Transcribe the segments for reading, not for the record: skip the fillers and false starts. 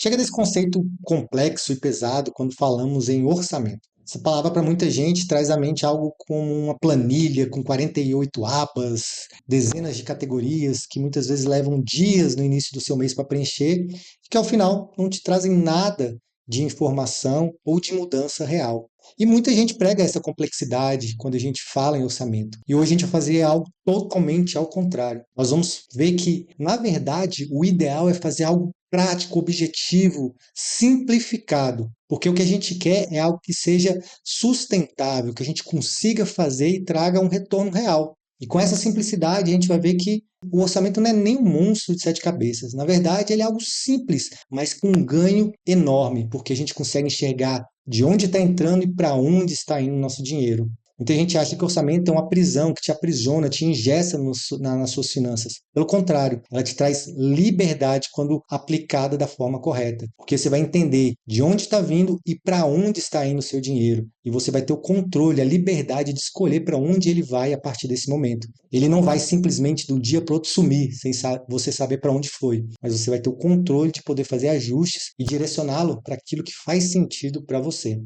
Chega desse conceito complexo e pesado quando falamos em orçamento. Essa palavra para muita gente traz à mente algo como uma planilha com 48 abas, dezenas de categorias que muitas vezes levam dias no início do seu mês para preencher e que ao final não te trazem nada de informação ou de mudança real. E muita gente prega essa complexidade quando a gente fala em orçamento. E hoje a gente vai fazer algo totalmente ao contrário. Nós vamos ver que, na verdade, o ideal é fazer algo prático, objetivo, simplificado. Porque o que a gente quer é algo que seja sustentável, que a gente consiga fazer e traga um retorno real. E com essa simplicidade, a gente vai ver que o orçamento não é nem um monstro de 7 cabeças. Na verdade, ele é algo simples, mas com um ganho enorme, porque a gente consegue enxergar de onde está entrando e para onde está indo o nosso dinheiro. Muita gente acha que o orçamento é uma prisão, que te aprisiona, te engessa nas suas finanças. Pelo contrário, ela te traz liberdade quando aplicada da forma correta. Porque você vai entender de onde está vindo e para onde está indo o seu dinheiro. E você vai ter o controle, a liberdade de escolher para onde ele vai a partir desse momento. Ele não vai simplesmente do dia para o outro sumir, sem você saber para onde foi. Mas você vai ter o controle de poder fazer ajustes e direcioná-lo para aquilo que faz sentido para você.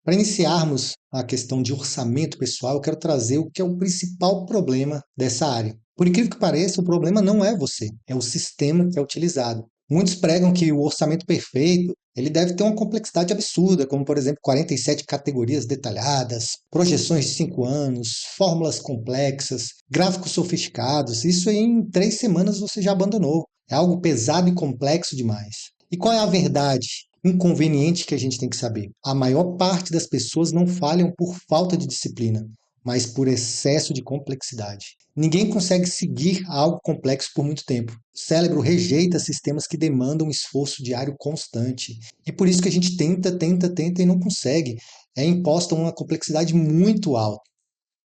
Para iniciarmos a questão de orçamento pessoal, eu quero trazer o que é o principal problema dessa área. Por incrível que pareça, o problema não é você, é o sistema que é utilizado. Muitos pregam que o orçamento perfeito ele deve ter uma complexidade absurda, como, por exemplo, 47 categorias detalhadas, projeções de 5 anos, fórmulas complexas, gráficos sofisticados. Isso aí, em 3 semanas você já abandonou. É algo pesado e complexo demais. E qual é a verdade inconveniente que a gente tem que saber? A maior parte das pessoas não falham por falta de disciplina, mas por excesso de complexidade. Ninguém consegue seguir algo complexo por muito tempo. O cérebro rejeita sistemas que demandam um esforço diário constante. E por isso que a gente tenta e não consegue. É imposta uma complexidade muito alta.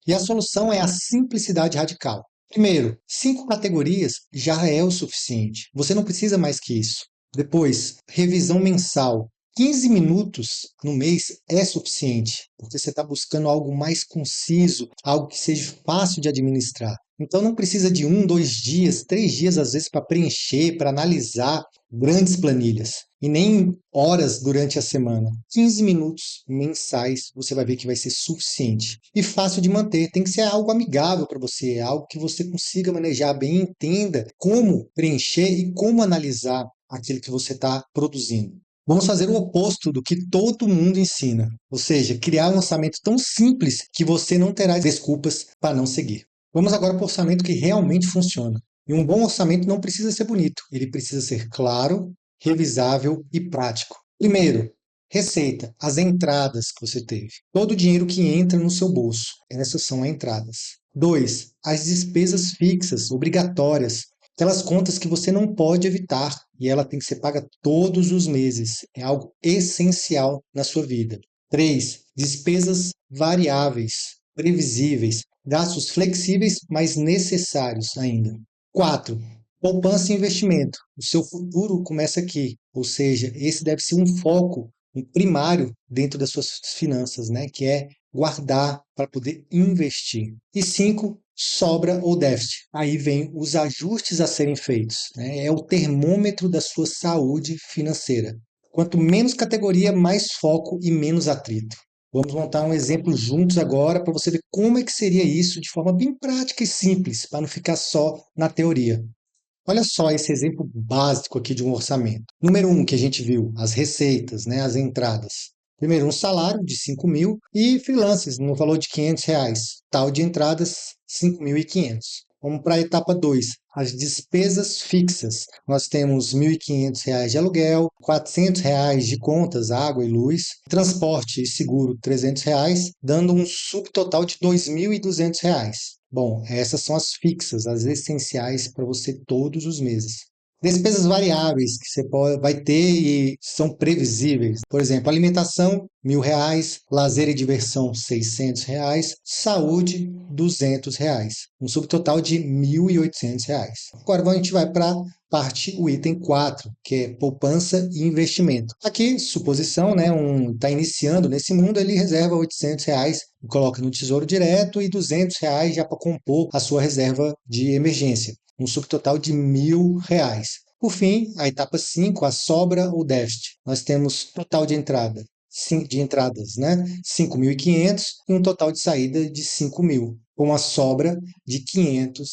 E a solução é a simplicidade radical. Primeiro, 5 categorias já é o suficiente. Você não precisa mais que isso. Depois, revisão mensal. 15 minutos no mês é suficiente, porque você está buscando algo mais conciso, algo que seja fácil de administrar. Então não precisa de 1, 2 dias, 3 dias às vezes para preencher, para analisar grandes planilhas. E nem horas durante a semana. 15 minutos mensais você vai ver que vai ser suficiente. E fácil de manter. Tem que ser algo amigável para você, algo que você consiga manejar bem, entenda como preencher e como analisar aquilo que você está produzindo. Vamos fazer o oposto do que todo mundo ensina, ou seja, criar um orçamento tão simples que você não terá desculpas para não seguir. Vamos agora para o orçamento que realmente funciona. E um bom orçamento não precisa ser bonito, ele precisa ser claro, revisável e prático. Primeiro, receita, as entradas que você teve. Todo o dinheiro que entra no seu bolso, essas são as entradas. 2, as despesas fixas, obrigatórias, aquelas contas que você não pode evitar e ela tem que ser paga todos os meses. É algo essencial na sua vida. 3, despesas variáveis, previsíveis, gastos flexíveis, mas necessários ainda. 4, poupança e investimento. O seu futuro começa aqui, ou seja, esse deve ser um foco, um primário dentro das suas finanças, né? Que é guardar para poder investir. E 5, sobra ou déficit. Aí vem os ajustes a serem feitos, né? É o termômetro da sua saúde financeira. Quanto menos categoria, mais foco e menos atrito. Vamos montar um exemplo juntos agora para você ver como é que seria isso de forma bem prática e simples, para não ficar só na teoria. Olha só esse exemplo básico aqui de um orçamento. Número 1 que a gente viu, as receitas, né, as entradas. Primeiro, um salário de 5 mil e freelancers no valor de R$ 500. Tal de entradas, 5.500. Vamos para a etapa 2, as despesas fixas. Nós temos R$ 1.500 de aluguel, R$ 400 de contas, água e luz, transporte e seguro R$ 300, dando um subtotal de R$ 2.200. Bom, essas são as fixas, as essenciais para você todos os meses. Despesas variáveis que você vai ter e são previsíveis. Por exemplo, alimentação, R$ 1.000, lazer e diversão, R$ 600, saúde, R$ 200. Um subtotal de R$ 1.800. Agora a gente vai para o item 4, que é poupança e investimento. Aqui, suposição, né, está iniciando nesse mundo, ele reserva R$ 800, coloca no tesouro direto e R$ 200 já para compor a sua reserva de emergência. Um subtotal de R$ 1.000. Por fim, a etapa 5, a sobra ou déficit. Nós temos total de entrada, de entradas, né? 5.500 e um total de saída de 5.000, com uma sobra de R$ 500.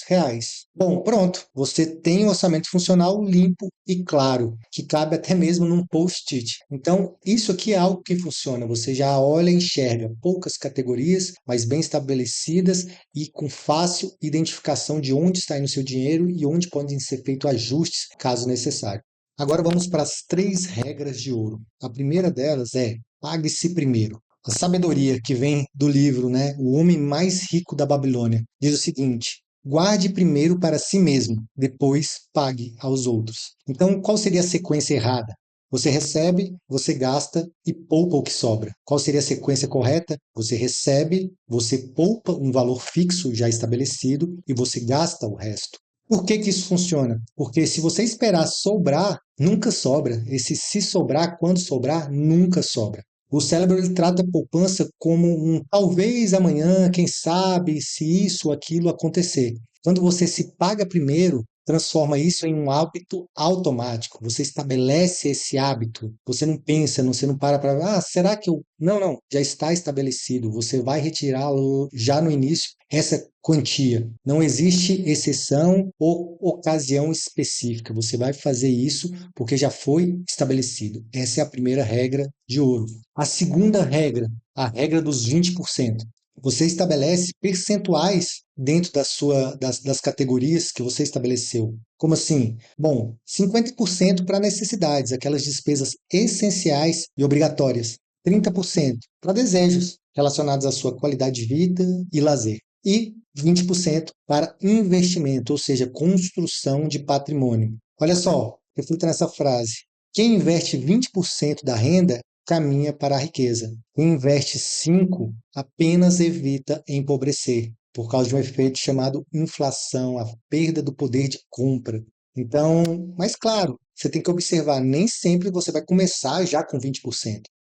Bom, pronto, você tem um orçamento funcional limpo e claro, que cabe até mesmo num post-it. Então, isso aqui é algo que funciona. Você já olha e enxerga poucas categorias, mas bem estabelecidas e com fácil identificação de onde está indo o seu dinheiro e onde podem ser feitos ajustes, caso necessário. Agora vamos para as 3 regras de ouro. A primeira delas é: pague-se primeiro. A sabedoria que vem do livro, né, O Homem Mais Rico da Babilônia, diz o seguinte: guarde primeiro para si mesmo, depois pague aos outros. Então, qual seria a sequência errada? Você recebe, você gasta e poupa o que sobra. Qual seria a sequência correta? Você recebe, você poupa um valor fixo já estabelecido e você gasta o resto. Por que que isso funciona? Porque se você esperar sobrar, nunca sobra. Esse se sobrar, quando sobrar, nunca sobra. O cérebro ele trata a poupança como um talvez amanhã, quem sabe, se isso ou aquilo acontecer. Quando você se paga primeiro, transforma isso em um hábito automático. Você estabelece esse hábito. Você não pensa, você não para, será que eu. Não, não, já está estabelecido. Você vai retirá-lo já no início, essa quantia. Não existe exceção ou ocasião específica. Você vai fazer isso porque já foi estabelecido. Essa é a primeira regra de ouro. A segunda regra, a regra dos 20%. Você estabelece percentuais dentro das categorias que você estabeleceu. Como assim? Bom, 50% para necessidades, aquelas despesas essenciais e obrigatórias. 30% para desejos relacionados à sua qualidade de vida e lazer. E 20% para investimento, ou seja, construção de patrimônio. Olha só, reflita nessa frase. Quem investe 20% da renda caminha para a riqueza. Quem investe 5% apenas evita empobrecer, por causa de um efeito chamado inflação, a perda do poder de compra. Então, mas claro, você tem que observar, nem sempre você vai começar já com 20%.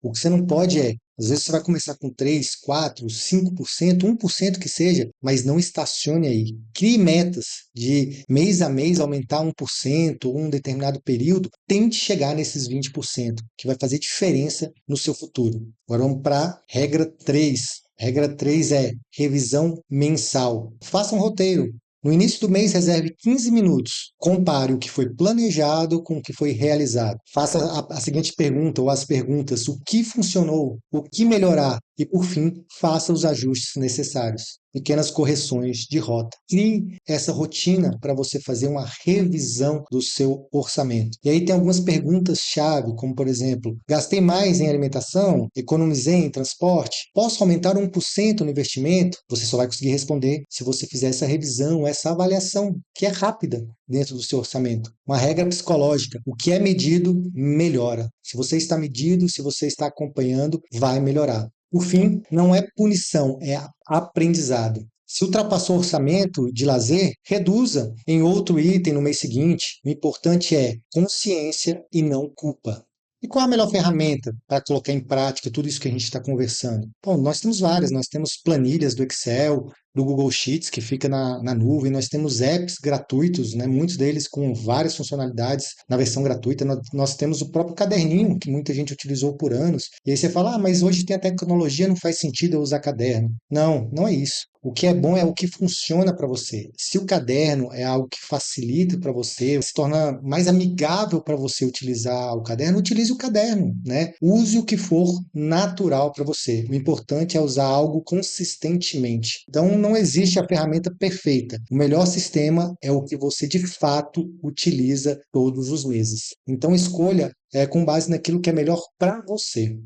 O que você não pode às vezes você vai começar com 3, 4, 5%, 1% que seja, mas não estacione aí. Crie metas de mês a mês aumentar 1% ou um determinado período. Tente chegar nesses 20%, que vai fazer diferença no seu futuro. Agora vamos para a regra 3. Regra 3 é revisão mensal. Faça um roteiro. No início do mês, reserve 15 minutos. Compare o que foi planejado com o que foi realizado. Faça a seguinte pergunta ou as perguntas: o que funcionou? O que melhorar? E, por fim, faça os ajustes necessários. Pequenas correções de rota. Crie essa rotina para você fazer uma revisão do seu orçamento. E aí tem algumas perguntas-chave, como, por exemplo, gastei mais em alimentação? Economizei em transporte? Posso aumentar 1% no investimento? Você só vai conseguir responder se você fizer essa revisão, essa avaliação, que é rápida dentro do seu orçamento. Uma regra psicológica: o que é medido, melhora. Se você está medido, se você está acompanhando, vai melhorar. Por fim, não é punição, é aprendizado. Se ultrapassou o orçamento de lazer, reduza em outro item no mês seguinte. O importante é consciência e não culpa. E qual a melhor ferramenta para colocar em prática tudo isso que a gente está conversando? Bom, nós temos várias, nós temos planilhas do Excel, do Google Sheets, que fica na nuvem, nós temos apps gratuitos, né, muitos deles com várias funcionalidades na versão gratuita, nós temos o próprio caderninho, que muita gente utilizou por anos, e aí você fala, mas hoje tem a tecnologia, não faz sentido eu usar caderno. Não, não é isso. O que é bom é o que funciona para você. Se o caderno é algo que facilita para você, se torna mais amigável para você utilizar o caderno, utilize o caderno, né? Use o que for natural para você. O importante é usar algo consistentemente. Então, não existe a ferramenta perfeita. O melhor sistema é o que você de fato utiliza todos os meses. Então, escolha com base naquilo que é melhor para você.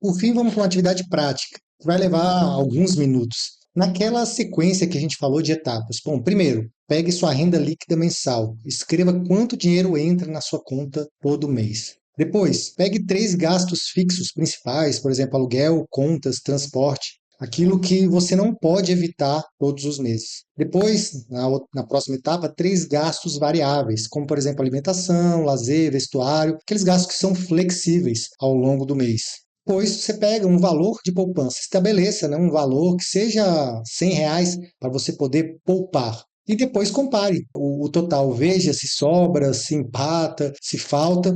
Por fim, vamos para uma atividade prática, que vai levar alguns minutos. Naquela sequência que a gente falou de etapas. Bom, primeiro, pegue sua renda líquida mensal. Escreva quanto dinheiro entra na sua conta todo mês. Depois, pegue 3 gastos fixos principais, por exemplo, aluguel, contas, transporte. Aquilo que você não pode evitar todos os meses. Depois, na próxima etapa, 3 gastos variáveis, como, por exemplo, alimentação, lazer, vestuário, aqueles gastos que são flexíveis ao longo do mês. Depois você pega um valor de poupança, estabeleça, né, um valor que seja R$ 100 para você poder poupar. e depois compare o total. Veja se sobra, se empata, se falta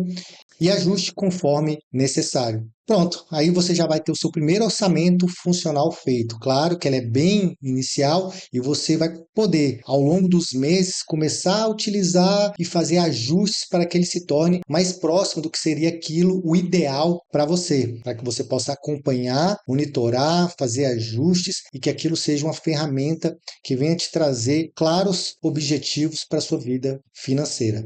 e ajuste conforme necessário. Pronto, aí você já vai ter o seu primeiro orçamento funcional feito. Claro que ele é bem inicial e você vai poder, ao longo dos meses, começar a utilizar e fazer ajustes para que ele se torne mais próximo do que seria aquilo, o ideal para você, para que você possa acompanhar, monitorar, fazer ajustes e que aquilo seja uma ferramenta que venha te trazer claros objetivos para a sua vida financeira.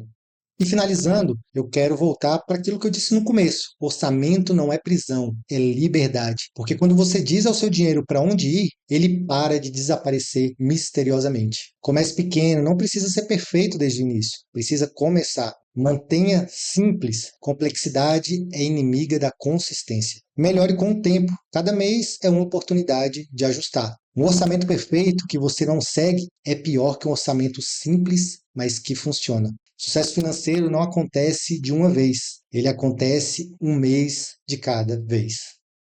E finalizando, eu quero voltar para aquilo que eu disse no começo. Orçamento não é prisão, é liberdade. Porque quando você diz ao seu dinheiro para onde ir, ele para de desaparecer misteriosamente. Comece pequeno, não precisa ser perfeito desde o início, precisa começar. Mantenha simples. Complexidade é inimiga da consistência. Melhore com o tempo. Cada mês é uma oportunidade de ajustar. Um orçamento perfeito que você não segue é pior que um orçamento simples, mas que funciona. Sucesso financeiro não acontece de uma vez, ele acontece um mês de cada vez.